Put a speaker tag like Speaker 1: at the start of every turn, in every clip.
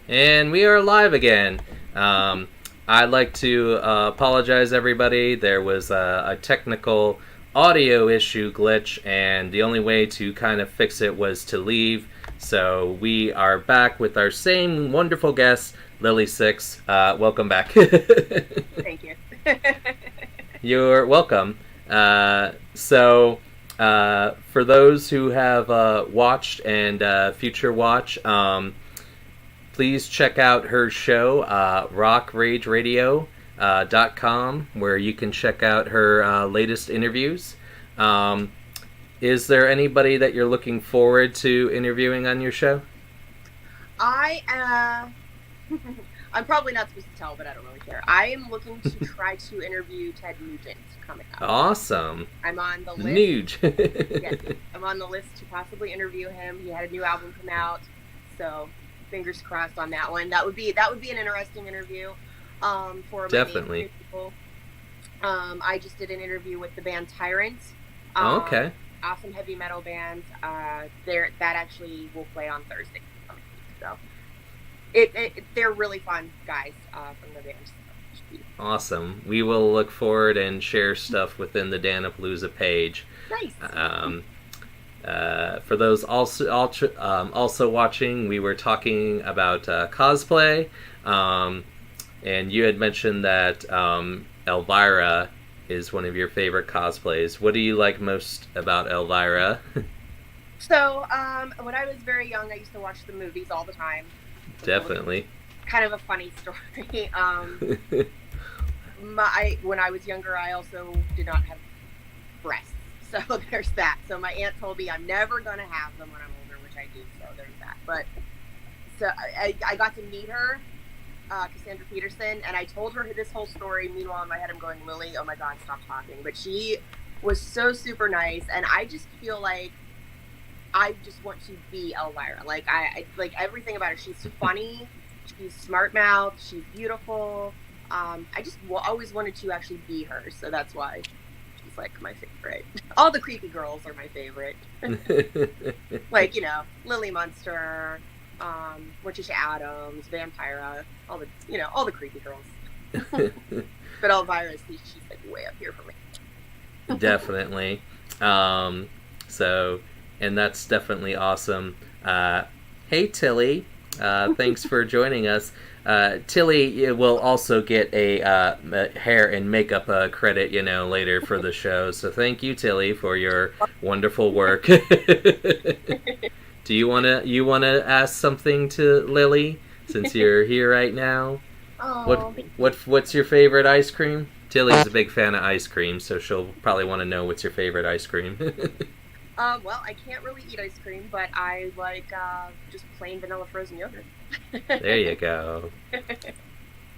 Speaker 1: And we are live again. I'd like to apologize, everybody. There was a technical audio issue glitch, and the only way to kind of fix it was to leave. So we are back with our same wonderful guest, Lilly Sixx. Welcome back.
Speaker 2: Thank you.
Speaker 1: You're welcome. For those who have watched and future watch, please check out her show, rockrageradio.com, where you can check out her latest interviews. Is there anybody that you're looking forward to interviewing on your show?
Speaker 2: I'm probably not supposed to tell, but I don't really care. I am looking to try to interview Ted Nugent coming up.
Speaker 1: Awesome.
Speaker 2: I'm on the list.
Speaker 1: Nuge.
Speaker 2: Yes, I'm on the list to possibly interview him. He had a new album come out, so fingers crossed on that one. That would be an interesting interview. For
Speaker 1: Definitely.
Speaker 2: People. I just did an interview with the band Tyrant.
Speaker 1: Okay.
Speaker 2: Awesome heavy metal band. That actually will play on Thursday. So they're really fun guys from the band.
Speaker 1: Awesome. We will look forward and share stuff within the Dan-A-Plooza page.
Speaker 2: Nice.
Speaker 1: For those also watching, we were talking about cosplay, and you had mentioned that Elvira is one of your favorite cosplays. What do you like most about Elvira?
Speaker 2: So, when I was very young, I used to watch the movies all the time.
Speaker 1: Definitely.
Speaker 2: Kind of a funny story. When I was younger, I also did not have breasts. So there's that. So my aunt told me I'm never going to have them when I'm older, which I do. So there's that. But so I got to meet her, Cassandra Peterson, and I told her this whole story. Meanwhile, in my head, I'm going, Lily, oh my God, stop talking. But she was so super nice. And I just feel like I just want to be Elvira. Like I like everything about her. She's funny. She's smart mouthed. She's beautiful. I just always wanted to actually be her. So that's why she's like my favorite. All the creepy girls are my favorite. Like, Lily Munster, Morticia Adams, Vampira, all the creepy girls. But Elvira, she's like way up here for me.
Speaker 1: Definitely. And that's definitely awesome. Hey, Tilly. Thanks for joining us. Tilly will also get a hair and makeup credit, later for the show. So thank you, Tilly, for your wonderful work. Do you wanna ask something to Lily since you're here right now?
Speaker 2: Oh,
Speaker 1: What's your favorite ice cream? Tilly's a big fan of ice cream, so she'll probably want to know what's your favorite ice cream.
Speaker 2: Well, I can't really eat ice cream, but I like just plain vanilla frozen yogurt.
Speaker 1: There you go.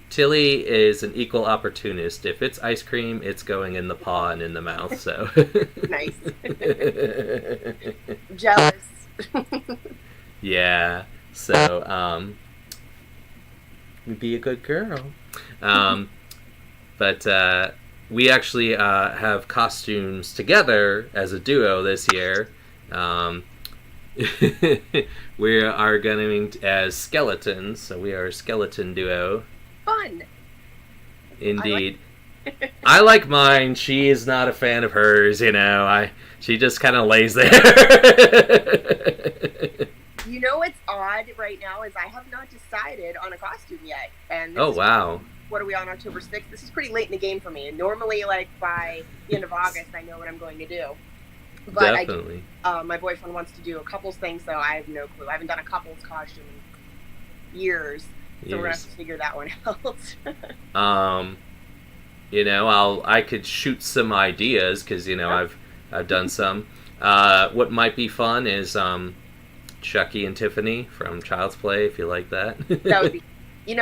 Speaker 1: Tilly is an equal opportunist. If it's ice cream, it's going in the paw and in the mouth, so.
Speaker 2: Nice. Jealous.
Speaker 1: Yeah, so, be a good girl. But we actually have costumes together as a duo this year. We are going as skeletons, so we are a skeleton duo.
Speaker 2: Fun.
Speaker 1: Indeed. I like mine. She is not a fan of hers, she just kind of lays there.
Speaker 2: What's odd right now is I have not decided on a costume yet. And
Speaker 1: oh, wow.
Speaker 2: What are we on October 6th? This is pretty late in the game for me. Normally, like, by the end of August, I know what I'm going to do. But
Speaker 1: definitely.
Speaker 2: My boyfriend wants to do a couples thing, so I have no clue. I haven't done a couples costume in years, so we're going to have to figure that one out.
Speaker 1: I could shoot some ideas, because, I've done some. What might be fun is Chucky and Tiffany from Child's Play, if you like that.
Speaker 2: That would be... he's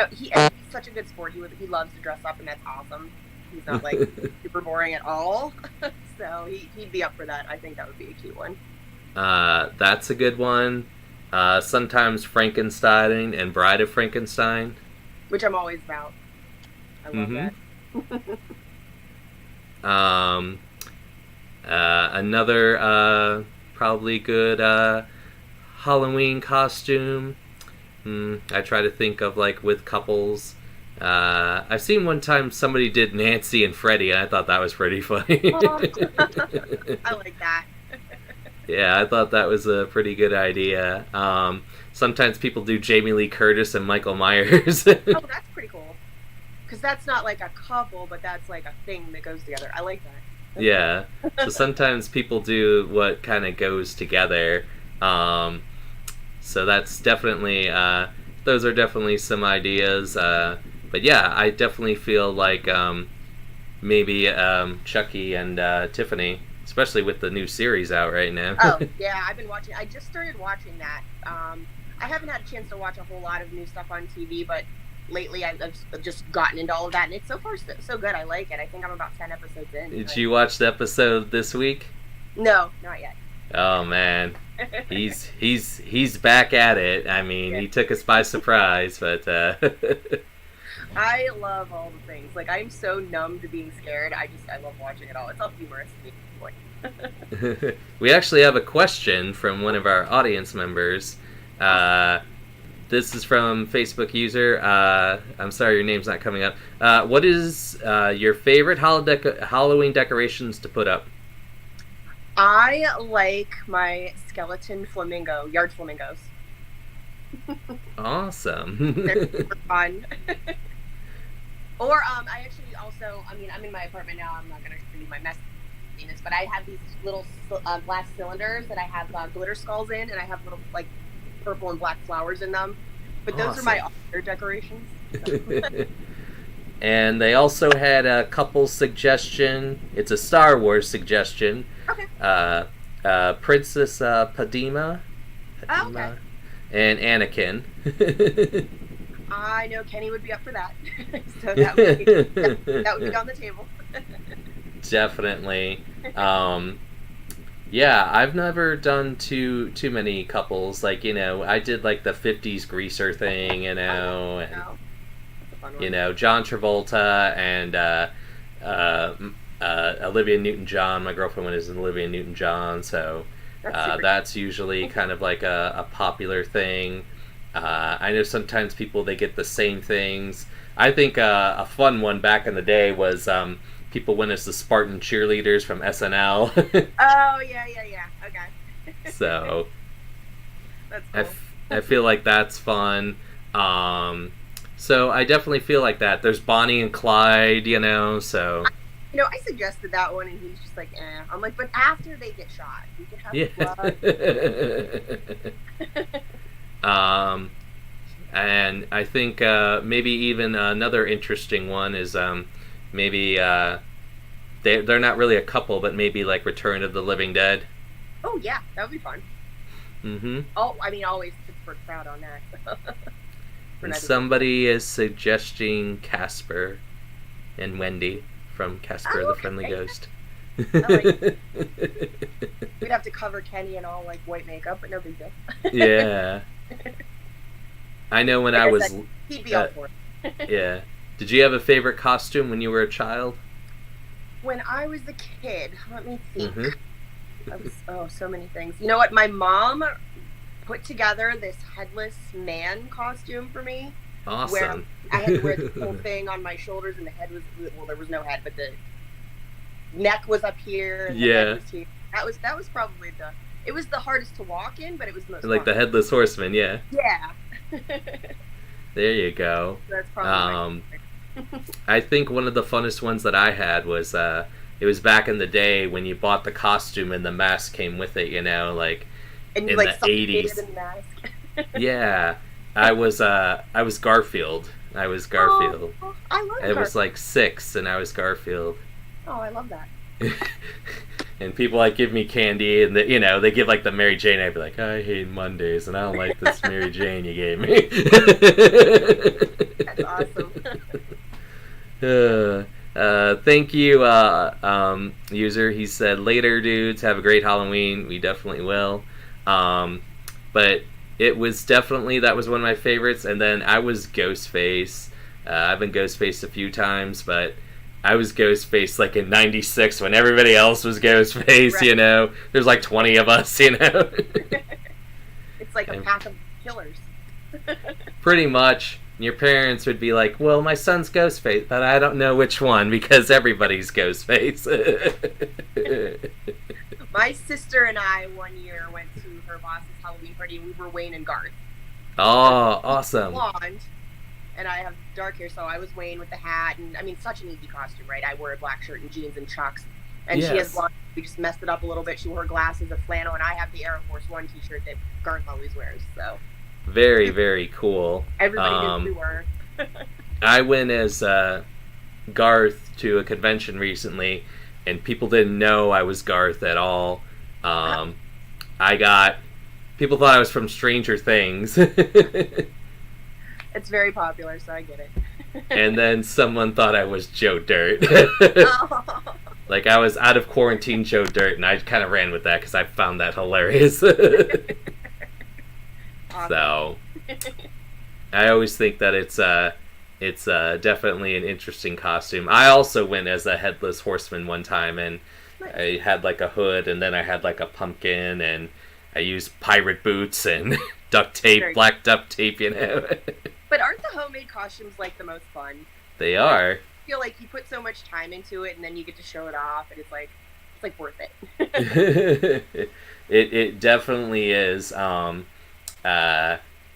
Speaker 2: such a good sport. He loves to dress up, and that's awesome. He's not, like, super boring at all. So he'd be up for that. I think that would be a cute one.
Speaker 1: That's a good one. Sometimes Frankenstein and Bride of Frankenstein.
Speaker 2: Which I'm always about. I love that.
Speaker 1: Another probably good Halloween costume I try to think of like with couples. I've seen one time somebody did Nancy and Freddie, and I thought that was pretty funny.
Speaker 2: Oh. I like that.
Speaker 1: Yeah, I thought that was a pretty good idea. Sometimes people do Jamie Lee Curtis and Michael Myers.
Speaker 2: Oh, that's pretty cool. Because that's not like a couple, but that's like a thing that goes together. I like that.
Speaker 1: Yeah. So sometimes people do what kind of goes together. So that's definitely, those are definitely some ideas. But yeah, I definitely feel like maybe Chucky and Tiffany, especially with the new series out right now.
Speaker 2: Oh, yeah, I've been watching. I just started watching that. I haven't had a chance to watch a whole lot of new stuff on TV, but lately I've just gotten into all of that, and it's so far so good. I like it. I think I'm about 10 episodes in.
Speaker 1: Did you watch the episode this week?
Speaker 2: No, not yet.
Speaker 1: Oh man, he's back at it. I mean, he took us by surprise, but
Speaker 2: I love all the things. Like, I'm so numb to being scared. I love watching it all. It's all humorous to me.
Speaker 1: We actually have a question from one of our audience members. This is from Facebook user. I'm sorry, your name's not coming up. What is your favorite Halloween decorations to put up?
Speaker 2: I like my skeleton yard flamingos.
Speaker 1: Awesome.
Speaker 2: They're super fun. Or I actually also, I mean, I'm in my apartment now. I'm not going to show you my messiness, but I have these little glass cylinders that I have glitter skulls in, and I have little like purple and black flowers in them. But those are my other decorations. So.
Speaker 1: And they also had a couple suggestion. It's a Star Wars suggestion.
Speaker 2: Okay.
Speaker 1: Princess Padma.
Speaker 2: Oh, okay.
Speaker 1: And Anakin.
Speaker 2: I know Kenny would be up for that. So that would be on the table.
Speaker 1: Definitely. Yeah, I've never done too many couples. Like, you know, I did like the 50s greaser thing, you know, and you know, John Travolta and Olivia Newton-John. My girlfriend was Olivia Newton-John, so that's usually kind of like a popular thing. I know sometimes people, they get the same things. I think a fun one back in the day was people went as the Spartan cheerleaders from SNL.
Speaker 2: Oh, yeah. Okay.
Speaker 1: So
Speaker 2: that's cool.
Speaker 1: I feel like that's fun. So I definitely feel like that. There's Bonnie and Clyde, you know, so...
Speaker 2: You know, I suggested that one, and he was just like, eh. I'm like, but after they get shot, we can have blood.
Speaker 1: And I think maybe even another interesting one is maybe they're not really a couple, but maybe like Return of the Living Dead.
Speaker 2: Oh yeah, that would be fun.
Speaker 1: Mm-hmm.
Speaker 2: Oh, I mean, always Pittsburgh crowd on that.
Speaker 1: And somebody is suggesting Casper and Wendy from Casper the Friendly Ghost.
Speaker 2: Like we'd have to cover Kenny in all like white makeup, but no big deal.
Speaker 1: Yeah. I know when I was...
Speaker 2: He'd be up for it.
Speaker 1: Yeah. Did you have a favorite costume when you were a child?
Speaker 2: When I was a kid, let me think.
Speaker 1: Mm-hmm.
Speaker 2: So many things. You know what? My mom put together this headless man costume for me.
Speaker 1: Awesome.
Speaker 2: Where I had to wear this whole thing on my shoulders, and the head was, well, there was no head, but the neck was up here, and the head was here. That was probably it was the hardest to walk in, but it was the most
Speaker 1: like
Speaker 2: fun.
Speaker 1: the Headless Horseman, yeah.
Speaker 2: Yeah.
Speaker 1: There you go.
Speaker 2: That's probably
Speaker 1: I think one of the funnest ones that I had was it was back in the day when you bought the costume and the mask came with it, you know, like
Speaker 2: and
Speaker 1: in
Speaker 2: like
Speaker 1: the 80s.
Speaker 2: In the mask.
Speaker 1: Yeah. I was Garfield. I was Garfield.
Speaker 2: Oh, I love
Speaker 1: Garfield. It was like 6 and I was Garfield.
Speaker 2: Oh, I love that.
Speaker 1: And people like give me candy, and you know, they give like the Mary Jane. I'd be like, I hate Mondays, and I don't like this Mary Jane you gave me.
Speaker 2: That's awesome.
Speaker 1: Thank you, user. He said, later, dudes. Have a great Halloween. We definitely will. But it was definitely, that was one of my favorites. And then I was Ghostface. I've been Ghostface a few times, but I was Ghostface like in '96 when everybody else was Ghostface, right. You know. There's like 20 of us, you know.
Speaker 2: It's like a pack of killers.
Speaker 1: Pretty much. Your parents would be like, well, my son's Ghostface, but I don't know which one because everybody's Ghostface.
Speaker 2: My sister and I one year went to her boss's Halloween party and we were Wayne and Garth.
Speaker 1: Oh, awesome.
Speaker 2: Blonde, and I have dark hair, so I was Wayne with the hat, and I mean, such an easy costume, right? I wore a black shirt and jeans and chucks, and
Speaker 1: Yes.
Speaker 2: she has blonde. We just messed it up a little bit. She wore glasses, a flannel, and I have the Air Force One T-shirt that Garth always wears. So
Speaker 1: Very, very cool.
Speaker 2: everybody knew who we were.
Speaker 1: I went as Garth to a convention recently, and people didn't know I was Garth at all. People thought I was from Stranger Things.
Speaker 2: It's very popular, so I get it.
Speaker 1: And then someone thought I was Joe Dirt.
Speaker 2: Oh.
Speaker 1: Like I was out of quarantine Joe Dirt, and I kind of ran with that because I found that hilarious.
Speaker 2: Awesome.
Speaker 1: So I always think that it's definitely an interesting costume. I also went as a headless horseman one time, and
Speaker 2: Nice.
Speaker 1: I had like a hood, and then I had like a pumpkin, and I used pirate boots and duct tape,
Speaker 2: Very
Speaker 1: black duct tape, you know.
Speaker 2: But aren't the homemade costumes like the most fun?
Speaker 1: They are.
Speaker 2: I feel like you put so much time into it, and then you get to show it off, and it's like worth it.
Speaker 1: It definitely is.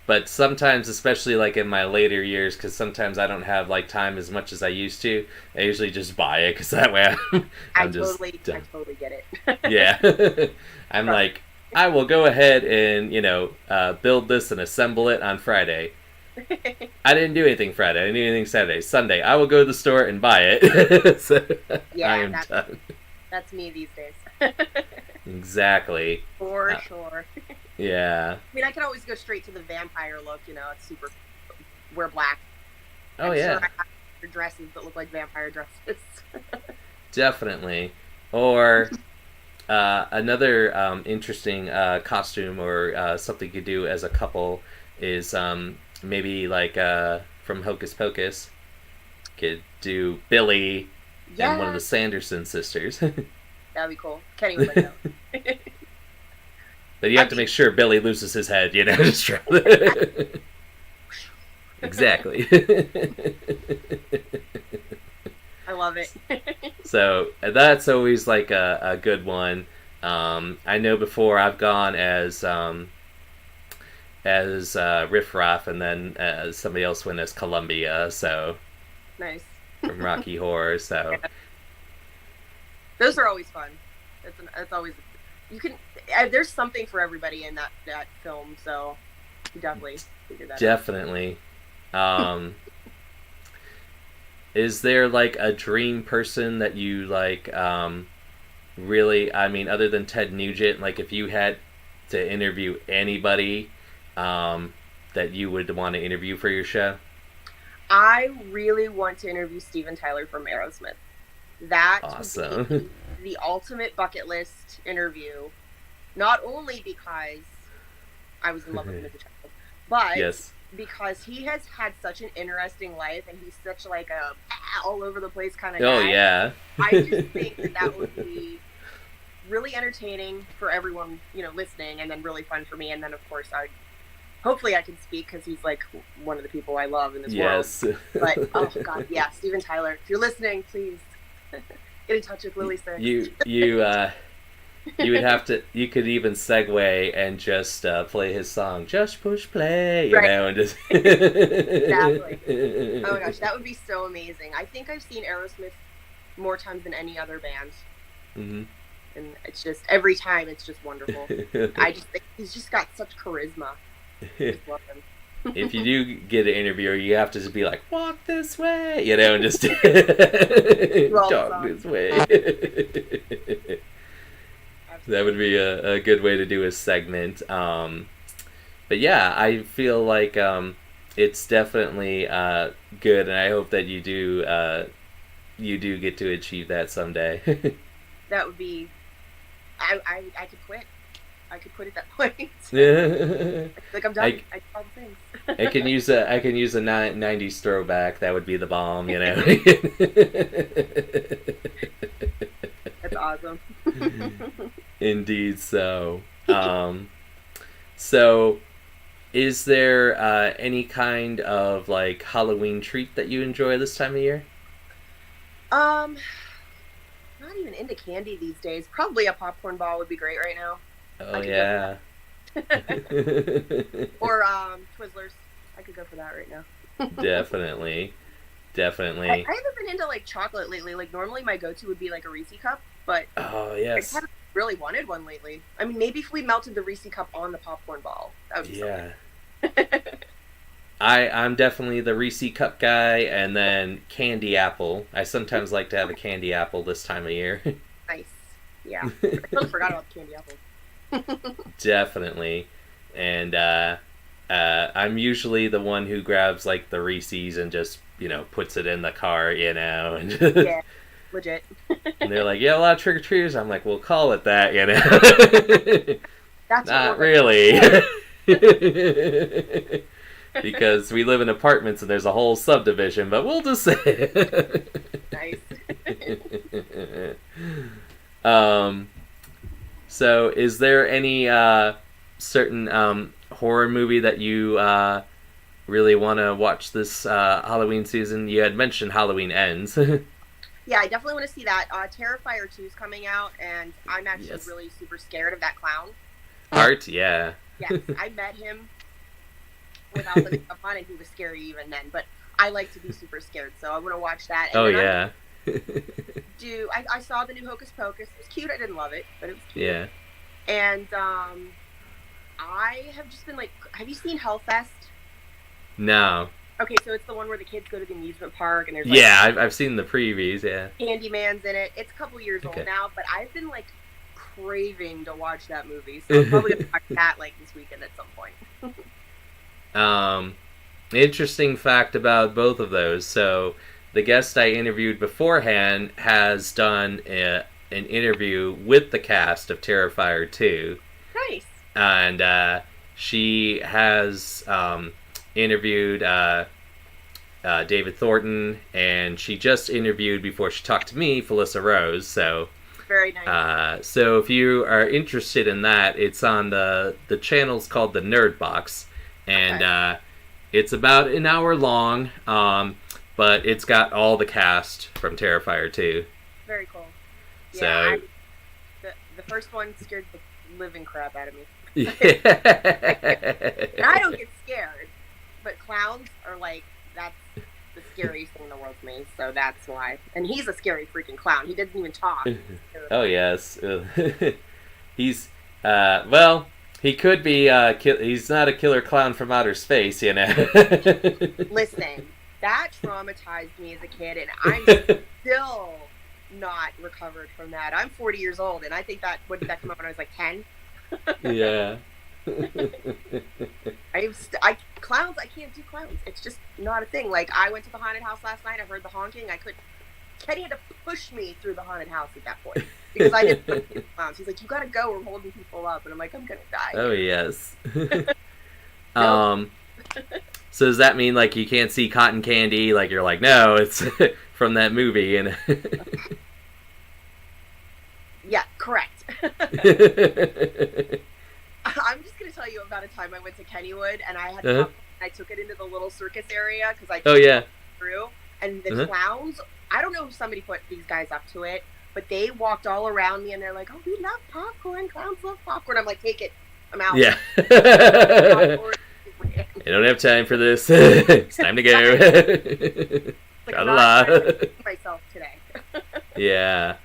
Speaker 1: But sometimes, especially like in my later years, because sometimes I don't have like time as much as I used to, I usually just buy it because that way
Speaker 2: I
Speaker 1: just
Speaker 2: totally get it.
Speaker 1: yeah. I'm like, I will go ahead and build this and assemble it on Friday. I didn't do anything Friday. I didn't do anything Saturday. Sunday, I will go to the store and buy it. So
Speaker 2: Yeah,
Speaker 1: I am done.
Speaker 2: That's me these days.
Speaker 1: Exactly.
Speaker 2: For sure.
Speaker 1: Yeah.
Speaker 2: I mean, I can always go straight to the vampire look, it's super, wear black.
Speaker 1: Oh,
Speaker 2: I'm
Speaker 1: yeah.
Speaker 2: sure I have dresses that look like vampire dresses.
Speaker 1: Definitely. Or another interesting costume or something you could do as a couple is maybe like from Hocus Pocus. Could do Billy and one of the Sanderson sisters.
Speaker 2: That'd be cool. Kenny would like that.
Speaker 1: But you have to make sure Billy loses his head, just try Exactly.
Speaker 2: I love it.
Speaker 1: So that's always like a good one. I know before I've gone as Riff Raff, and then somebody else went as Columbia. So
Speaker 2: Nice.
Speaker 1: from Rocky Horror. So
Speaker 2: Those are always fun. That's always, you can. There's something for everybody in that film, so you definitely figure that out.
Speaker 1: definitely. Is there like a dream person that you like? Really, I mean, other than Ted Nugent, like if you had to interview anybody that you would want to interview for your show?
Speaker 2: I really want to interview Steven Tyler from Aerosmith. That
Speaker 1: Awesome.
Speaker 2: would be the ultimate bucket list interview. Not only because I was in love with him as a child, but
Speaker 1: Yes.
Speaker 2: because he has had such an interesting life, and he's such like a all over the place kind of
Speaker 1: Oh
Speaker 2: guy.
Speaker 1: yeah.
Speaker 2: I just think that would be really entertaining for everyone, listening, and then really fun for me. And then, of course, hopefully I can speak because he's like one of the people I love in this
Speaker 1: Yes.
Speaker 2: world. But oh god, yeah, Steven Tyler, if you're listening, please get in touch with Lilly Sixx.
Speaker 1: You would have to. You could even segue and just play his song, "Just Push Play,"
Speaker 2: Right.
Speaker 1: and just
Speaker 2: Exactly. Oh my gosh, that would be so amazing. I think I've seen Aerosmith more times than any other band.
Speaker 1: Mm-hmm.
Speaker 2: And it's just, every time, it's just wonderful. I just think he's just got such charisma. I just love him.
Speaker 1: If you do get an interviewer, you have to just be like, "Walk this way," and just
Speaker 2: the
Speaker 1: talk
Speaker 2: song.
Speaker 1: this way. That would be a good way to do a segment. But yeah, I feel like it's definitely good, and I hope that you do get to achieve that someday.
Speaker 2: That would be, I could quit. I could quit at that point. Like, I'm done. I did all the things.
Speaker 1: I can use a 90s throwback. That would be the bomb,
Speaker 2: That's awesome.
Speaker 1: Indeed. So Is there any kind of like Halloween treat that you enjoy this time of year?
Speaker 2: Um, Not even into candy these days. Probably a popcorn ball would be great right now.
Speaker 1: Oh
Speaker 2: I could
Speaker 1: yeah.
Speaker 2: go for that. Or Twizzlers. I could go for that right now.
Speaker 1: Definitely. Definitely.
Speaker 2: I haven't been into like chocolate lately. Like normally my go-to would be like a Reese cup, but
Speaker 1: Oh
Speaker 2: I
Speaker 1: yes.
Speaker 2: haven't really wanted one lately. I mean, maybe if we melted the Reese cup on the popcorn ball, that would be
Speaker 1: Yeah.
Speaker 2: something.
Speaker 1: I'm definitely the Reese cup guy, and then candy apple. I sometimes like to have a candy apple this time of year.
Speaker 2: Nice. Yeah. I totally forgot about the candy apple.
Speaker 1: Definitely. And I'm usually the one who grabs like the Reese's and just, puts it in the car, and
Speaker 2: Yeah, legit.
Speaker 1: and they're like, yeah, a lot of trick-or-treaters. I'm like, we'll call it that,
Speaker 2: That's
Speaker 1: Not
Speaker 2: what we're
Speaker 1: really. Because we live in apartments and there's a whole subdivision, but we'll just say
Speaker 2: nice.
Speaker 1: So is there any certain horror movie that you really want to watch this Halloween season? You had mentioned Halloween Ends.
Speaker 2: Yeah, I definitely want to see that. Terrifier 2 is coming out, and I'm actually
Speaker 1: Yes.
Speaker 2: really super scared of that clown.
Speaker 1: Art, yeah.
Speaker 2: Yes, I met him without the makeup on, and he was scary even then. But I like to be super scared, so I want to watch that. And
Speaker 1: Oh,
Speaker 2: then
Speaker 1: yeah.
Speaker 2: I saw the new Hocus Pocus. It was cute. I didn't love it, but it was cute.
Speaker 1: Yeah.
Speaker 2: And I have just been like, have you seen Hellfest?
Speaker 1: No.
Speaker 2: Okay, so it's the one where the kids go to the amusement park and there's
Speaker 1: Yeah, I've seen the previews, yeah.
Speaker 2: Candyman's in it. It's a couple years
Speaker 1: Okay.
Speaker 2: old now, but I've been like craving to watch that movie. So I'm probably gonna watch that like this weekend at some point.
Speaker 1: Interesting fact about both of those. So the guest I interviewed beforehand has done an interview with the cast of Terrifier 2.
Speaker 2: Nice.
Speaker 1: And she has interviewed David Thornton, and she just interviewed, before she talked to me, Felissa Rose. So
Speaker 2: Very nice.
Speaker 1: so if you are interested in that, it's on the channel's called the Nerd Box, and
Speaker 2: Okay.
Speaker 1: it's about an hour long, but it's got all the cast from Terrifier 2.
Speaker 2: Very cool.
Speaker 1: So
Speaker 2: Yeah, the first one scared the living crap out of me.
Speaker 1: yeah.
Speaker 2: And I don't get scared, but clowns are like, that's the scariest thing in the world to me, so that's why. And he's a scary freaking clown. He doesn't even talk.
Speaker 1: Oh yes. He's well, he could be he's not a killer clown from outer space,
Speaker 2: Listen, that traumatized me as a kid, and I'm still not recovered from that. I'm 40 years old, and I think that, when did that come out, when I was like 10?
Speaker 1: Yeah.
Speaker 2: Clowns, I can't do clowns. It's just not a thing. Like, I went to the haunted house last night, I heard the honking, Kenny had to push me through the haunted house at that point, because I didn't do clowns. He's like, you gotta go, we're holding people up, and I'm like, I'm gonna die.
Speaker 1: Oh yes. So does that mean like you can't see cotton candy? Like you're like, no, it's from that movie, and
Speaker 2: Yeah, correct. I'm just gonna tell you about a time I went to Kennywood, and I had popcorn, and I took it into the little circus area because I
Speaker 1: oh yeah,
Speaker 2: through, and the clowns. I don't know if somebody put these guys up to it, but they walked all around me, and they're like, "Oh, we love popcorn. Clowns love popcorn." I'm like, "Take it. I'm out."
Speaker 1: yeah.
Speaker 2: Popcorn.
Speaker 1: I don't have time for this. It's time to go.
Speaker 2: Like,
Speaker 1: Got
Speaker 2: I'm
Speaker 1: a
Speaker 2: not
Speaker 1: lot.
Speaker 2: trying to feed myself today.
Speaker 1: Yeah.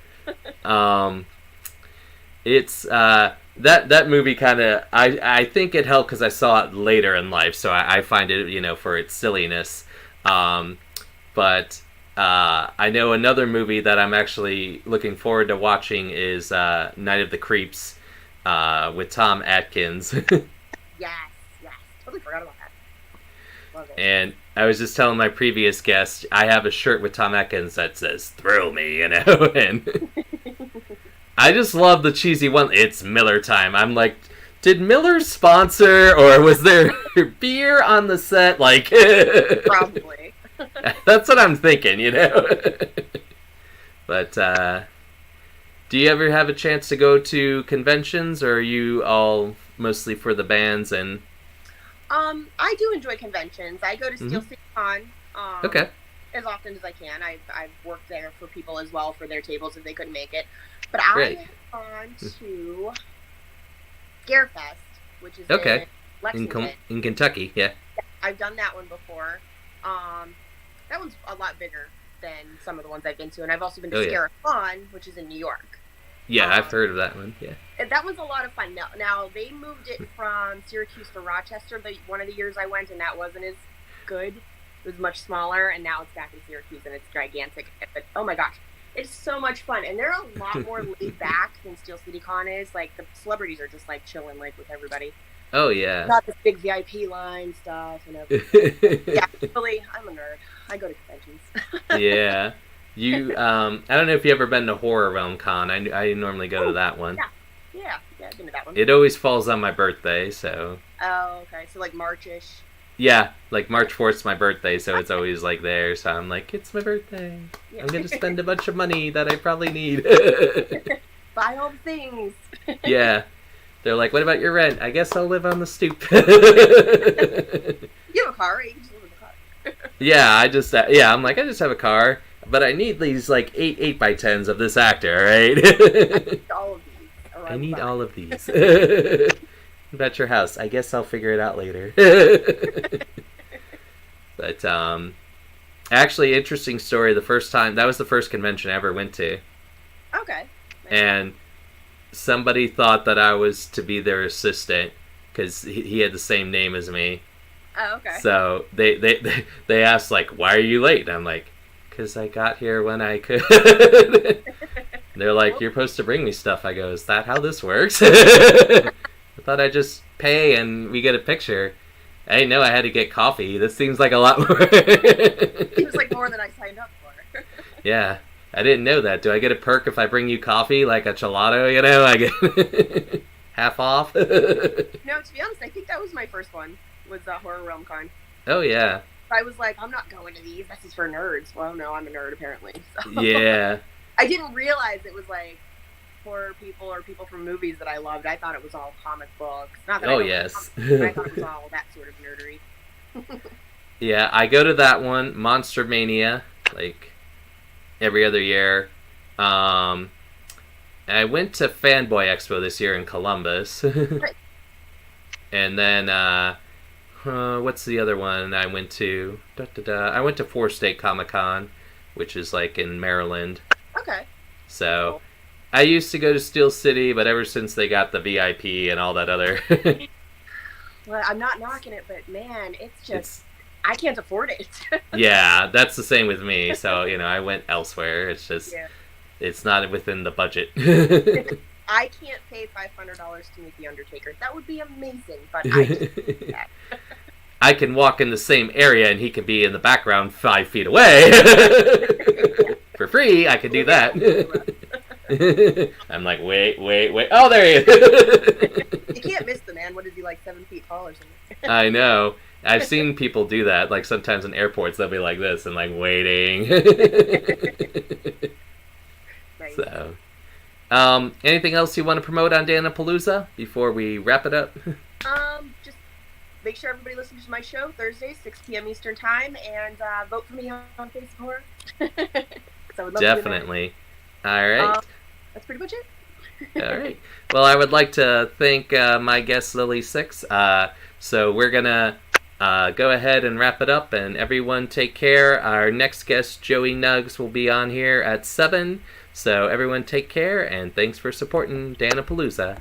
Speaker 1: It's that movie kind of I think it helped because I saw it later in life, so I find it for its silliness. But I know another movie that I'm actually looking forward to watching is Night of the Creeps with Tom Atkins.
Speaker 2: Yes, totally forgot about that. Love it.
Speaker 1: And I was just telling my previous guest, I have a shirt with Tom Atkins that says "Thrill Me," and I just love the cheesy one. It's Miller time. I'm like, did Miller sponsor, or was there beer on the set? Like,
Speaker 2: Probably.
Speaker 1: that's what I'm thinking, But do you ever have a chance to go to conventions, or are you all mostly for the bands and?
Speaker 2: I do enjoy conventions. I go to Steel City Con.
Speaker 1: Okay.
Speaker 2: As often as I can. I've worked there for people as well for their tables if they couldn't make it. But
Speaker 1: Great.
Speaker 2: I have gone to Scarefest, which is
Speaker 1: Okay.
Speaker 2: in Lexington.
Speaker 1: In Kentucky, yeah.
Speaker 2: I've done that one before. That one's a lot bigger than some of the ones I've been to, and I've also been to Scarefon, which is in New York.
Speaker 1: Yeah, I've heard of that one. Yeah.
Speaker 2: That one's a lot of fun. Now they moved it from Syracuse to Rochester. One of the years I went, and that wasn't as good. It was much smaller, and now it's back in Syracuse, and it's gigantic. But oh my gosh, it's so much fun, and they're a lot more laid back than Steel City Con is. Like the celebrities are just like chilling, like with everybody.
Speaker 1: Oh yeah.
Speaker 2: Not this big VIP line stuff and everything. Yeah, really, I'm a nerd. I go to conventions.
Speaker 1: Yeah. You, I don't know if you ever been to Horror Realm Con. I normally go to that one.
Speaker 2: Yeah, I've been to that one.
Speaker 1: It always falls on my birthday, so.
Speaker 2: Oh, okay. So like March-ish.
Speaker 1: Yeah, like March 4th's my birthday, so it's always like there. So I'm like, it's my birthday. Yeah. I'm gonna spend a bunch of money that I probably need.
Speaker 2: Buy all the things.
Speaker 1: Yeah. They're like, what about your rent? I guess I'll live on the stoop.
Speaker 2: You have a car, right? You can just live in the car.
Speaker 1: Yeah, I'm like, I just have a car, but I need these like 8x10s of this actor, right?
Speaker 2: I need all of these.
Speaker 1: I need all of these. About your house. I guess I'll figure it out later. But actually, interesting story. That was the first convention I ever went to.
Speaker 2: Okay.
Speaker 1: And somebody thought that I was to be their assistant because he had the same name as me.
Speaker 2: Oh, okay.
Speaker 1: So they asked like, "Why are you late?" And I'm like, "Cause I got here when I could." They're like, "You're supposed to bring me stuff." I go, "Is that how this works?" I thought I'd just pay and we get a picture. I didn't know I had to get coffee. This seems like a lot more.
Speaker 2: Seems like more than I signed up for.
Speaker 1: Yeah. I didn't know that. Do I get a perk if I bring you coffee, like a gelato, you know? I get half off?
Speaker 2: No, to be honest, I think that was my first one, was Horror Realm Con.
Speaker 1: Oh, yeah.
Speaker 2: I was like, I'm not going to these. This is for nerds. Well, no, I'm a nerd, apparently. So.
Speaker 1: Yeah.
Speaker 2: I didn't realize it was like horror people or people from movies that I loved. I thought it was all comic books. Not that
Speaker 1: yes.
Speaker 2: I thought it was all that sort of nerdery.
Speaker 1: Yeah, I go to that one, Monster Mania, like every other year. I went to Fanboy Expo this year in Columbus.
Speaker 2: Right.
Speaker 1: And then, what's the other one I went to? I went to Four State Comic Con, which is like in Maryland.
Speaker 2: Okay.
Speaker 1: So, cool. I used to go to Steel City, but ever since they got the VIP and all that other...
Speaker 2: Well, I'm not knocking it, but man, it's just... I can't afford it.
Speaker 1: Yeah, that's the same with me. So, I went elsewhere. It's just... Yeah. It's not within the budget.
Speaker 2: I can't pay $500 to meet The Undertaker. That would be amazing, but I just can't do that.
Speaker 1: I can walk in the same area and he can be in the background 5 feet away. For free, I can do that. I'm like, wait. Oh, there he is.
Speaker 2: You can't miss the man. What is he, like 7 feet tall or something?
Speaker 1: I know. I've seen people do that. Like sometimes in airports, they'll be like this and like waiting.
Speaker 2: Nice.
Speaker 1: So, anything else you want to promote on Dan-A-Plooza before we wrap it up?
Speaker 2: Just make sure everybody listens to my show Thursday, 6 p.m. Eastern Time, and vote for me on Facebook. So I would love
Speaker 1: Definitely. All right.
Speaker 2: That's pretty much it.
Speaker 1: All right. Well, I would like to thank my guest, Lilly Sixx. So we're going to go ahead and wrap it up, and everyone take care. Our next guest, Joey Nuggs, will be on here at 7. So everyone take care, and thanks for supporting Dan-A-Plooza.